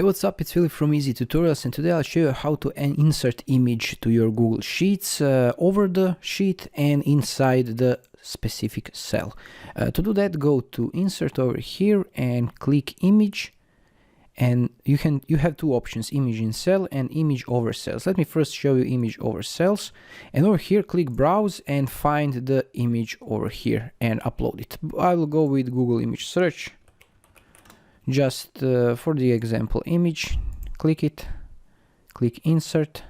Hey, what's up? It's Philip from Easy Tutorials, and today I'll show you how to insert image to your Google Sheets over the sheet and inside the specific cell. To do that, go to Insert over here and click Image, and you have two options: Image in Cell and Image over Cells. Let me first show you Image over Cells, and over here click Browse and find the image over here and upload it. I will go with Google Image Search. Just for the example image, click it, click insert,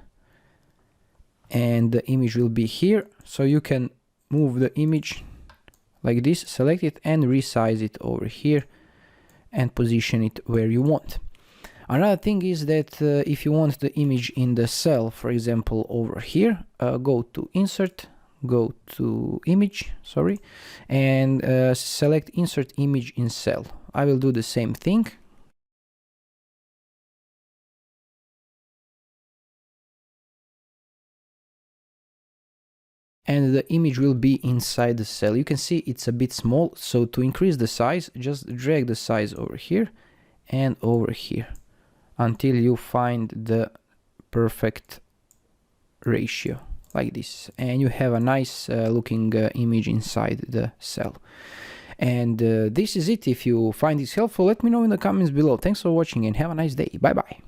and the image will be here. So you can move the image like this, select it and resize it over here and position it where you want. Another thing is that if you want the image in the cell, for example over here, go to insert, go to image, and select insert image in cell. I will do the same thing. And the image will be inside the cell. You can see it's a bit small, so to increase the size, just drag the size over here and over here until you find the perfect ratio, like this, and you have a nice looking image inside the cell. And this is it. If you find this helpful, let me know in the comments below. Thanks for watching and have a nice day. Bye bye.